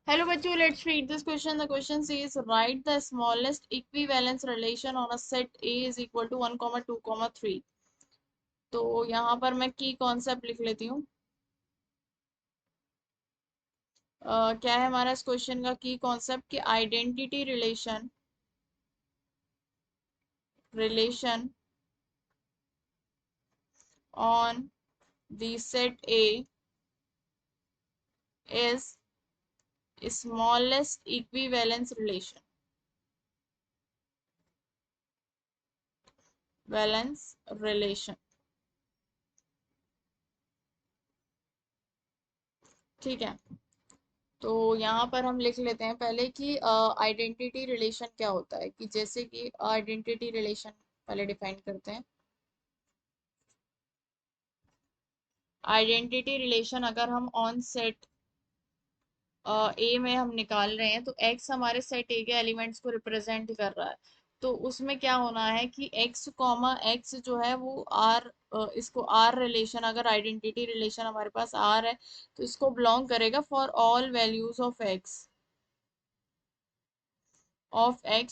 Hello बच्चों, let's read this question. The question says write the smallest equivalence relation on a set A is equal to 1, 2, 3. तो यहाँ पर मैं की concept लिख लेती हूँ। क्या है हमारा इस क्वेश्चन का की कॉन्सेप्ट कि identity relation on the set A is smallest equivalence relation। ठीक है, तो यहाँ पर हम लिख लेते हैं पहले कि आइडेंटिटी रिलेशन क्या होता है। कि जैसे कि आइडेंटिटी रिलेशन पहले डिफाइन करते हैं। आइडेंटिटी रिलेशन अगर हम ऑन सेट ए में हम निकाल रहे हैं तो एक्स हमारे सेट ए के एलिमेंट्स को रिप्रेजेंट कर रहा है। तो उसमें क्या होना है कि एक्स कॉमा एक्स जो है वो आर, इसको आर रिलेशन, अगर आइडेंटिटी रिलेशन हमारे पास आर है तो इसको बिलोंग करेगा for all values of x,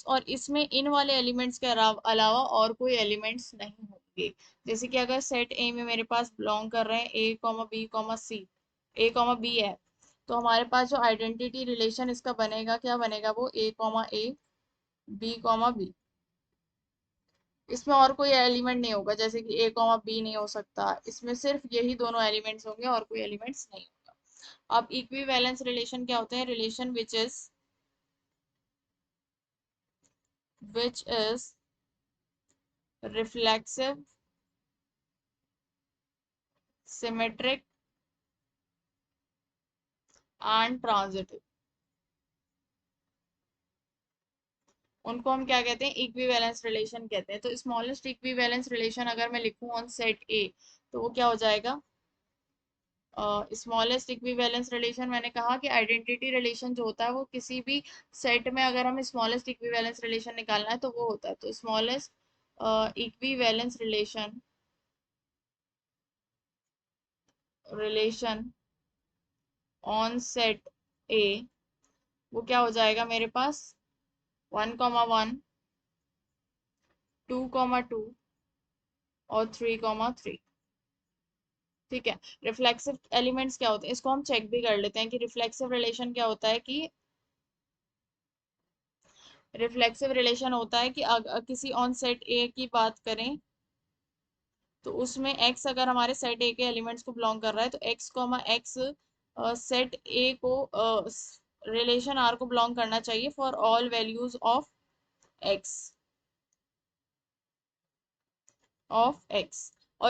और इसमें इन वाले एलिमेंट्स के अलावा और कोई एलिमेंट्स नहीं होंगे। जैसे कि अगर सेट ए में मेरे पास बिलोंग कर रहे हैं ए कॉमा बी कॉमा सी, ए कॉमा बी है, तो हमारे पास जो आइडेंटिटी रिलेशन इसका बनेगा क्या बनेगा, वो ए कॉमा ए, बी कॉमा बी। इसमें और कोई एलिमेंट नहीं होगा, जैसे कि ए कॉमा बी नहीं हो सकता, इसमें सिर्फ यही दोनों एलिमेंट्स होंगे और कोई एलिमेंट्स नहीं होगा। अब इक्विवेलेंस रिलेशन क्या होते हैं? Relation which is reflexive, symmetric and transitive. उनको हम क्या कहते हैं? इक्विवेलेंस रिलेशन कहते हैं। तो स्मॉलेस्ट इक्विवेलेंस रिलेशन अगर मैं लिखूं ऑन सेट ए तो वो क्या हो जाएगा? स्मॉलेस्ट इक्विवेलेंस रिलेशन, मैंने कहा कि आइडेंटिटी रिलेशन जो होता है वो किसी भी सेट में अगर हम स्मॉलेस्ट इक्विवेलेंस रिलेशन निकालना है तो वो होता है। तो smallest equivalence relation on set ए वो क्या हो जाएगा मेरे पास? 1, 2, 2 और 3, 3। ठीक है। रिफ्लेक्सिव एलिमेंट्स क्या होते हैं इसको हम चेक भी कर लेते हैं कि रिफ्लेक्सिव रिलेशन क्या होता है। कि रिफ्लेक्सिव रिलेशन होता है कि किसी ऑन सेट ए की बात करें तो उसमें x अगर हमारे सेट ए के एलिमेंट्स को बिलोंग कर रहा है तो x कॉमा x सेट ए को रिलेशन r को बिलोंग करना चाहिए for all values of x। और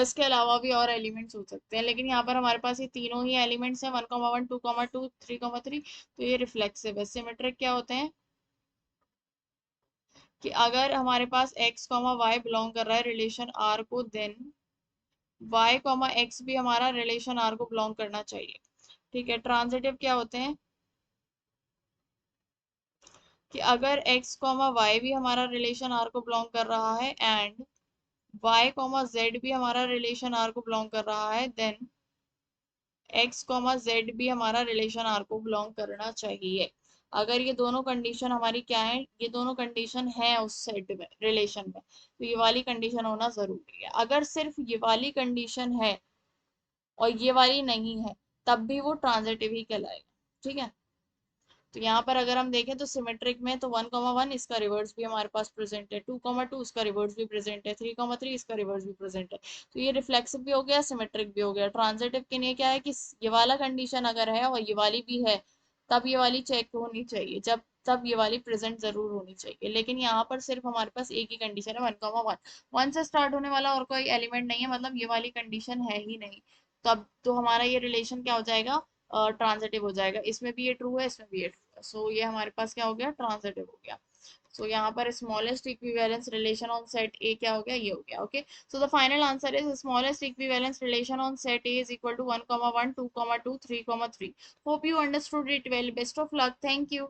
इसके अलावा भी और एलिमेंट्स हो सकते हैं, लेकिन यहाँ पर हमारे पास ये तीनों ही एलिमेंट्स हैं, 1, 1, 2, 2, 3, 3। तो ये रिफ्लेक्सिव है। सिमेट्रिक क्या होते हैं? कि अगर हमारे पास x कॉमा वाई बिलोंग कर रहा है रिलेशन r को, देन y कॉमा एक्स भी हमारा रिलेशन r को बिलोंग करना चाहिए। ठीक है। ट्रांजिटिव क्या होते हैं? कि अगर x कॉमा वाई भी हमारा रिलेशन r को बिलोंग कर रहा है एंड y कॉमा जेड भी हमारा रिलेशन r को बिलोंग कर रहा है, देन x कॉमा जेड भी हमारा रिलेशन r को बिलोंग करना चाहिए। अगर ये दोनों कंडीशन हमारी क्या है? ये दोनों कंडीशन है उस सेट में, रिलेशन में, तो ये वाली कंडीशन होना जरूरी है। अगर सिर्फ ये वाली कंडीशन है और ये वाली नहीं है तब भी वो ट्रांजिटिव ही कहलाएगा। ठीक है। तो यहाँ पर अगर हम देखें तो सिमेट्रिक में तो 1, 1 इसका रिवर्स भी हमारे पास प्रेजेंट है, 2, 2 इसका रिवर्स भी प्रेजेंट है, 3, 3 इसका रिवर्स भी प्रेजेंट है। तो ये रिफ्लेक्सिव भी हो गया, सिमेट्रिक भी हो गया। ट्रांजिटिव के लिए क्या है कि ये वाला कंडीशन अगर है और ये वाली भी है तब ये वाली चेक होनी चाहिए, जब तब ये वाली प्रेजेंट जरूर होनी चाहिए। लेकिन यहाँ पर सिर्फ हमारे पास एक ही कंडीशन है, 1, 1। वन से स्टार्ट होने वाला और कोई एलिमेंट नहीं है, मतलब ये वाली कंडीशन है ही नहीं, तब तो हमारा ये रिलेशन क्या हो जाएगा? ट्रांजिटिव हो जाएगा। इसमें भी ये ट्रू है, इसमें भी ये ट्रू है। सो ये हमारे पास क्या हो गया? ट्रांजिटिव हो गया। सो यहाँ पर smallest equivalence relation on set A क्या हो गया? ये हो गया। Okay, so the final answer is smallest equivalence relation on set A is equal to 1, 1, 2, 2, 3, 3। Hope you understood it well. Best of luck. Thank you.